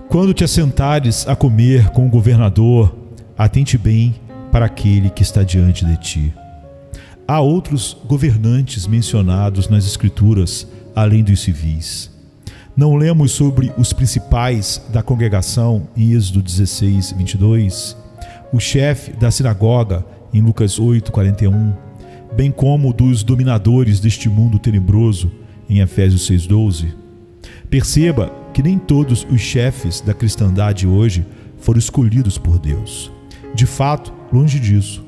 Quando te assentares a comer com o governador, atente bem para aquele que está diante de ti. Há outros governantes mencionados nas Escrituras, além dos civis. Não lemos sobre os principais da congregação em Êxodo 16, 22, o chefe da sinagoga em Lucas 8, 41, bem como dos dominadores deste mundo tenebroso em Efésios 6, 12. Perceba que nem todos os chefes da cristandade hoje foram escolhidos por Deus. De fato, longe disso.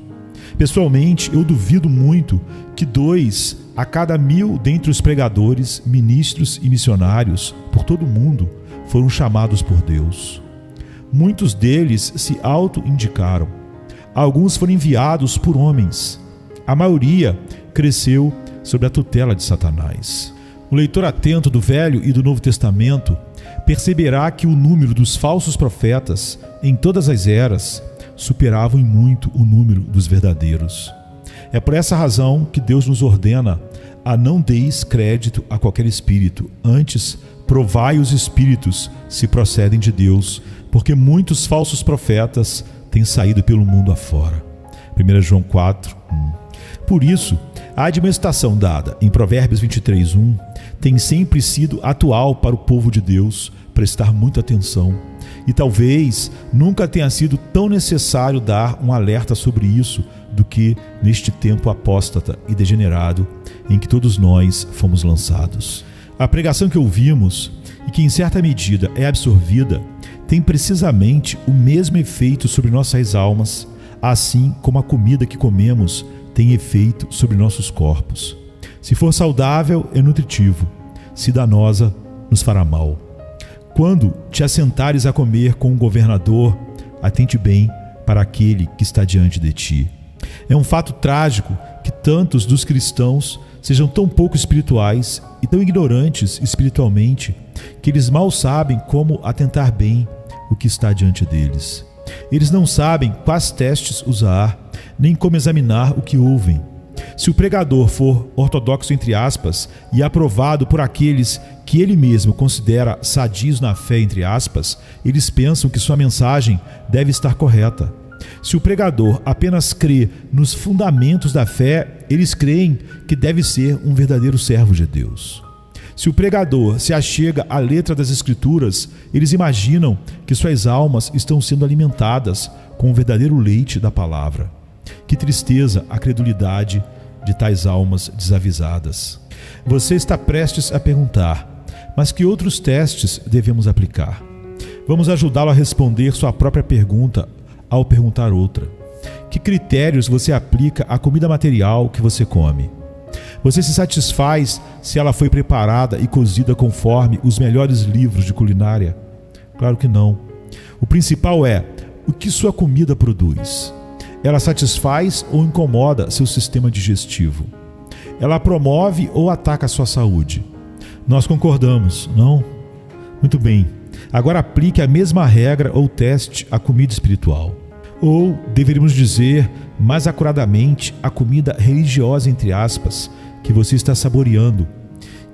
Pessoalmente, eu duvido muito que 2 a cada 1000 dentre os pregadores, ministros e missionários por todo o mundo foram chamados por Deus. Muitos deles se auto-indicaram. Alguns foram enviados por homens. A maioria cresceu sob a tutela de Satanás. O leitor atento do Velho e do Novo Testamento perceberá que o número dos falsos profetas em todas as eras superavam em muito o número dos verdadeiros. É por essa razão que Deus nos ordena a não deis crédito a qualquer espírito, antes provai os espíritos se procedem de Deus, porque muitos falsos profetas têm saído pelo mundo afora. 1 João 4, 1. Por isso, a admoestação dada em Provérbios 23, 1 tem sempre sido atual para o povo de Deus prestar muita atenção. E talvez nunca tenha sido tão necessário dar um alerta sobre isso do que neste tempo apóstata e degenerado em que todos nós fomos lançados. A pregação que ouvimos, e que em certa medida é absorvida, tem precisamente o mesmo efeito sobre nossas almas, assim como a comida que comemos tem efeito sobre nossos corpos. Se for saudável, é nutritivo; se danosa, nos fará mal. Quando te assentares a comer com o governador, atente bem para aquele que está diante de ti. É um fato trágico que tantos dos cristãos sejam tão pouco espirituais e tão ignorantes espiritualmente que eles mal sabem como atentar bem o que está diante deles. Eles não sabem quais testes usar, nem como examinar o que ouvem. Se o pregador for ortodoxo, entre aspas, e aprovado por aqueles que ele mesmo considera sadios na fé, entre aspas, eles pensam que sua mensagem deve estar correta. Se o pregador apenas crê nos fundamentos da fé, eles creem que deve ser um verdadeiro servo de Deus. Se o pregador se achega à letra das Escrituras, eles imaginam que suas almas estão sendo alimentadas com o verdadeiro leite da palavra. Que tristeza a credulidade de tais almas desavisadas. Você está prestes a perguntar: mas que outros testes devemos aplicar? Vamos ajudá-lo a responder sua própria pergunta ao perguntar outra. Que critérios você aplica à comida material que você come? Você se satisfaz se ela foi preparada e cozida conforme os melhores livros de culinária? Claro que não. O principal é o que sua comida produz. Ela satisfaz ou incomoda seu sistema digestivo? Ela promove ou ataca a sua saúde? Nós concordamos, não? Muito bem. Agora aplique a mesma regra ou teste à comida espiritual. Ou, deveríamos dizer, mais acuradamente, a comida religiosa, entre aspas, que você está saboreando.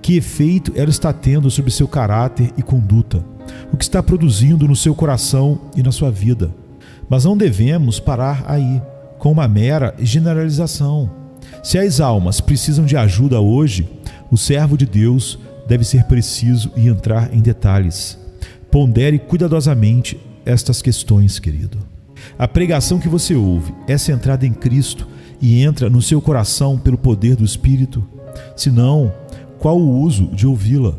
Que efeito ela está tendo sobre seu caráter e conduta? O que está produzindo no seu coração e na sua vida? Mas não devemos parar aí, com uma mera generalização. Se as almas precisam de ajuda hoje, o servo de Deus deve ser preciso e entrar em detalhes. Pondere cuidadosamente estas questões, querido. A pregação que você ouve é centrada em Cristo e entra no seu coração pelo poder do Espírito? Se não, qual o uso de ouvi-la?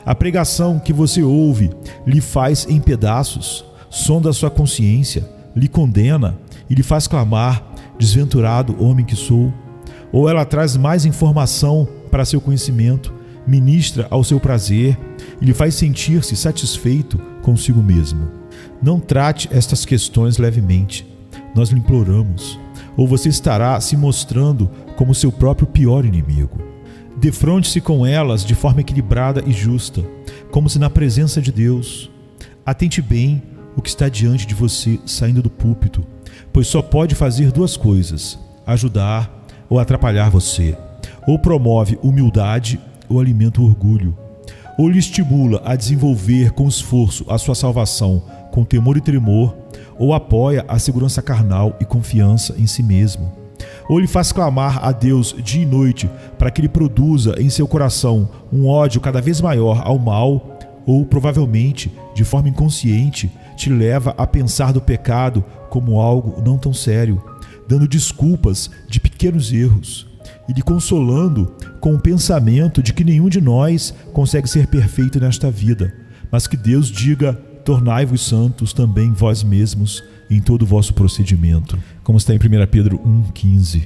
A pregação que você ouve lhe faz em pedaços, sonda a sua consciência, lhe condena e lhe faz clamar: desventurado homem que sou? Ou ela traz mais informação para seu conhecimento, ministra ao seu prazer e lhe faz sentir-se satisfeito consigo mesmo? Não trate estas questões levemente. Nós lhe imploramos. Ou você estará se mostrando como seu próprio pior inimigo. Defronte-se com elas de forma equilibrada e justa, como se na presença de Deus. Atente bem o que está diante de você saindo do púlpito, pois só pode fazer duas coisas: ajudar ou atrapalhar você. Ou promove humildade ou alimenta o orgulho. ou lhe estimula a desenvolver com esforço a sua salvação com temor e tremor, ou apoia a segurança carnal e confiança em si mesmo, ou lhe faz clamar a Deus dia e noite para que ele produza em seu coração um ódio cada vez maior ao mal, ou provavelmente, de forma inconsciente, te leva a pensar do pecado como algo não tão sério, dando desculpas de pequenos erros e lhe consolando com o pensamento de que nenhum de nós consegue ser perfeito nesta vida, mas que Deus diga: tornai-vos santos também vós mesmos em todo o vosso procedimento, como está em 1 Pedro 1,15.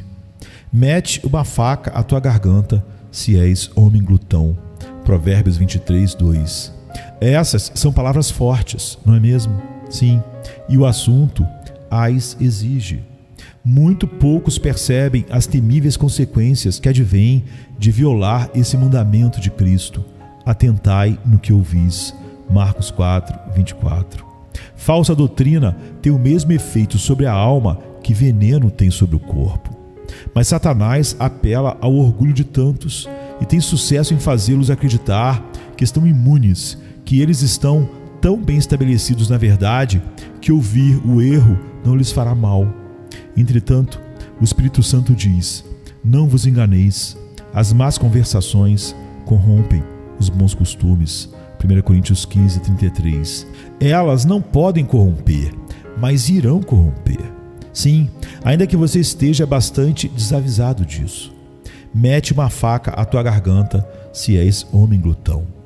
Mete uma faca à tua garganta, se és homem glutão. Provérbios 23:2. Essas são palavras fortes, não é mesmo? Sim, e o assunto as exige. Muito poucos percebem as temíveis consequências que advêm de violar esse mandamento de Cristo. Atentai no que ouvis. Marcos 4:24. Falsa doutrina tem o mesmo efeito sobre a alma que veneno tem sobre o corpo. Mas Satanás apela ao orgulho de tantos e tem sucesso em fazê-los acreditar que estão imunes, que eles estão tão bem estabelecidos na verdade que ouvir o erro não lhes fará mal. Entretanto, o Espírito Santo diz: não vos enganeis, as más conversações corrompem os bons costumes. 1 Coríntios 15:33. Elas não podem corromper, mas irão corromper. Sim, ainda que você esteja bastante desavisado disso. Mete uma faca à tua garganta, se és homem glutão.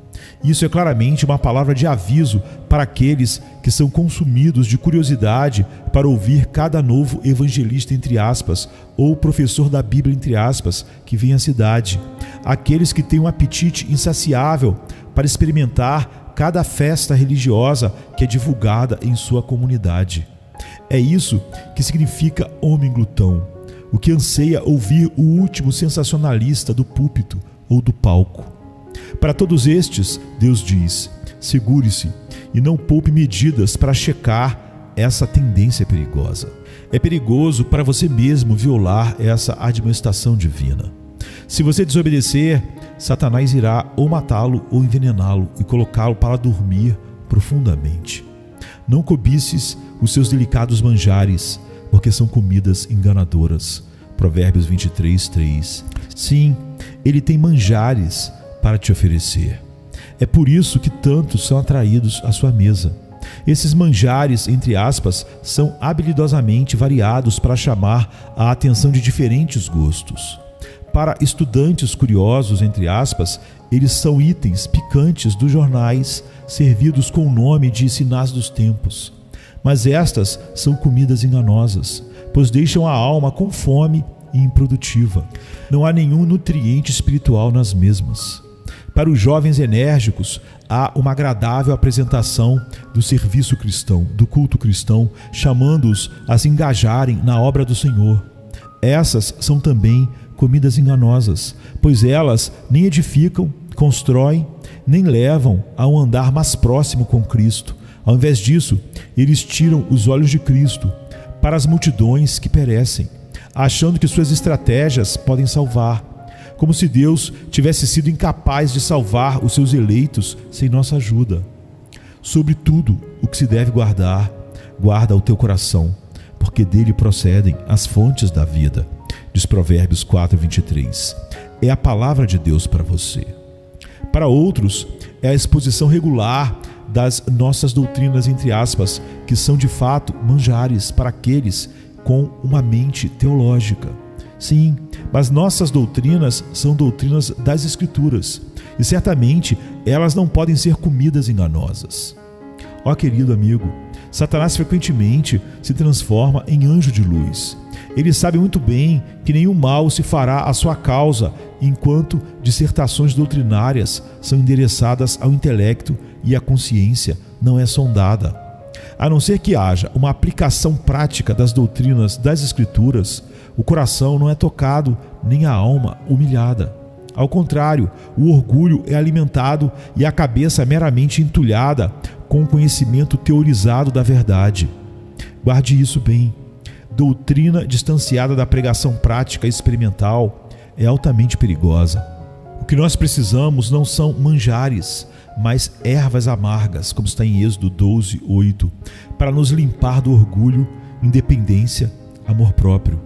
Isso é claramente uma palavra de aviso para aqueles que são consumidos de curiosidade para ouvir cada novo evangelista, entre aspas, ou professor da Bíblia, entre aspas, que vem à cidade. Aqueles que têm um apetite insaciável para experimentar cada festa religiosa que é divulgada em sua comunidade. É isso que significa homem glutão, o que anseia ouvir o último sensacionalista do púlpito ou do palco. Para todos estes, Deus diz: segure-se e não poupe medidas para checar essa tendência perigosa. É perigoso para você mesmo violar essa admoestação divina. Se você desobedecer, Satanás irá ou matá-lo ou envenená-lo e colocá-lo para dormir profundamente. Não cobices os seus delicados manjares, porque são comidas enganadoras. Provérbios 23:3. Sim, ele tem manjares para te oferecer. É por isso que tantos são atraídos à sua mesa. Esses manjares, entre aspas, são habilidosamente variados para chamar a atenção de diferentes gostos. Para estudantes curiosos, entre aspas, eles são itens picantes dos jornais, servidos com o nome de sinais dos tempos. Mas estas são comidas enganosas, pois deixam a alma com fome e improdutiva. Não há nenhum nutriente espiritual nas mesmas. Para os jovens enérgicos, há uma agradável apresentação do serviço cristão, do culto cristão, chamando-os a se engajarem na obra do Senhor. Essas são também comidas enganosas, pois elas nem edificam, constroem, nem levam a um andar mais próximo com Cristo. Ao invés disso, eles tiram os olhos de Cristo para as multidões que perecem, achando que suas estratégias podem salvar, como se Deus tivesse sido incapaz de salvar os seus eleitos sem nossa ajuda. Sobre tudo o que se deve guardar, guarda o teu coração, porque dele procedem as fontes da vida. Diz Provérbios 4:23. É a palavra de Deus para você. Para outros, é a exposição regular das nossas doutrinas, entre aspas, que são de fato manjares para aqueles com uma mente teológica. Sim, mas nossas doutrinas são doutrinas das Escrituras, e certamente elas não podem ser comidas enganosas. Ó querido amigo, Satanás frequentemente se transforma em anjo de luz. Ele sabe muito bem que nenhum mal se fará à sua causa, enquanto dissertações doutrinárias são endereçadas ao intelecto e a consciência não é sondada. A não ser que haja uma aplicação prática das doutrinas das Escrituras, o coração não é tocado, nem a alma humilhada. Ao contrário, o orgulho é alimentado e a cabeça meramente entulhada com o conhecimento teorizado da verdade. Guarde isso bem. Doutrina distanciada da pregação prática e experimental é altamente perigosa. O que nós precisamos não são manjares, mais ervas amargas, como está em Êxodo 12:8, para nos limpar do orgulho, independência, amor próprio.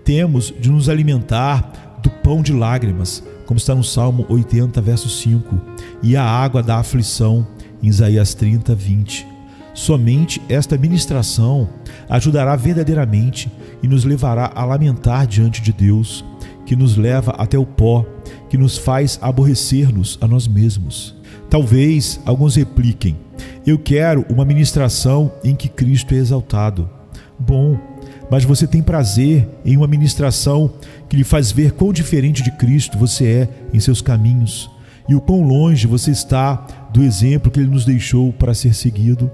Temos de nos alimentar do pão de lágrimas, como está no Salmo 80, verso 5, e a água da aflição, em Isaías 30:20. Somente esta ministração ajudará verdadeiramente e nos levará a lamentar diante de Deus, que nos leva até o pó, que nos faz aborrecer-nos a nós mesmos. Talvez alguns repliquem: eu quero uma ministração em que Cristo é exaltado. Bom, mas você tem prazer em uma ministração que lhe faz ver quão diferente de Cristo você é em seus caminhos e o quão longe você está do exemplo que Ele nos deixou para ser seguido.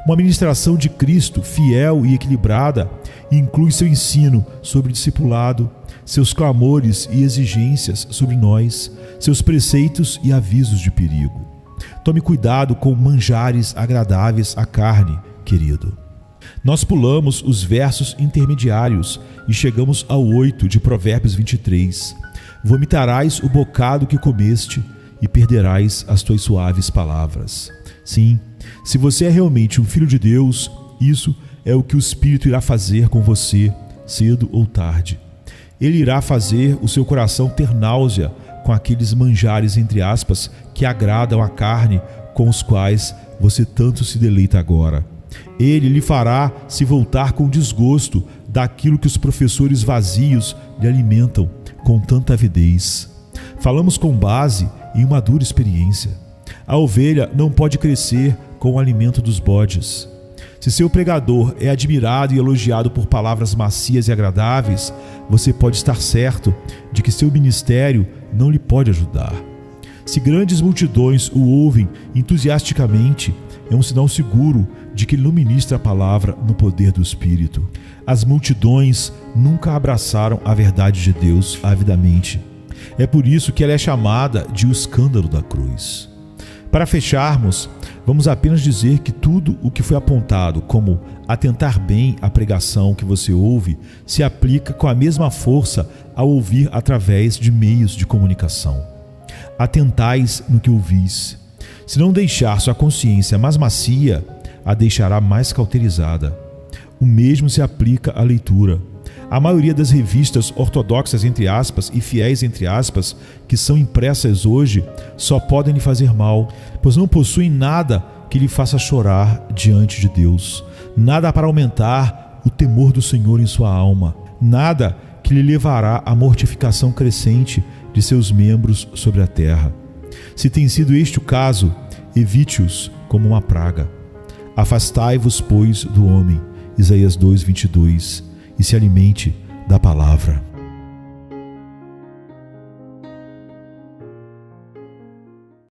Uma ministração de Cristo fiel e equilibrada inclui seu ensino sobre discipulado, seus clamores e exigências sobre nós, seus preceitos e avisos de perigo. Tome cuidado com manjares agradáveis à carne, querido. Nós pulamos os versos intermediários e chegamos ao 8 de Provérbios 23. Vomitarás o bocado que comeste e perderás as tuas suaves palavras. Sim, se você é realmente um filho de Deus, isso é o que o Espírito irá fazer com você, cedo ou tarde. Ele irá fazer o seu coração ter náusea com aqueles manjares, entre aspas, que agradam a carne, com os quais você tanto se deleita agora. Ele lhe fará se voltar com desgosto daquilo que os professores vazios lhe alimentam com tanta avidez. Falamos com base em uma dura experiência. A ovelha não pode crescer com o alimento dos bodes. Se seu pregador é admirado e elogiado por palavras macias e agradáveis, você pode estar certo de que seu ministério não lhe pode ajudar. Se grandes multidões o ouvem entusiasticamente, é um sinal seguro de que ele não ministra a palavra no poder do Espírito. As multidões nunca abraçaram a verdade de Deus avidamente. É por isso que ela é chamada de o escândalo da cruz. Para fecharmos, vamos apenas dizer que tudo o que foi apontado como atentar bem à pregação que você ouve se aplica com a mesma força ao ouvir através de meios de comunicação. Atentais no que ouvis. Se não deixar sua consciência mais macia, a deixará mais cauterizada. O mesmo se aplica à leitura. A maioria das revistas ortodoxas, entre aspas, e fiéis, entre aspas, que são impressas hoje, só podem lhe fazer mal, pois não possuem nada que lhe faça chorar diante de Deus, nada para aumentar o temor do Senhor em sua alma, nada que lhe levará à mortificação crescente de seus membros sobre a terra. Se tem sido este o caso, evite-os como uma praga. Afastai-vos, pois, do homem, Isaías 2:22, e se alimente da palavra.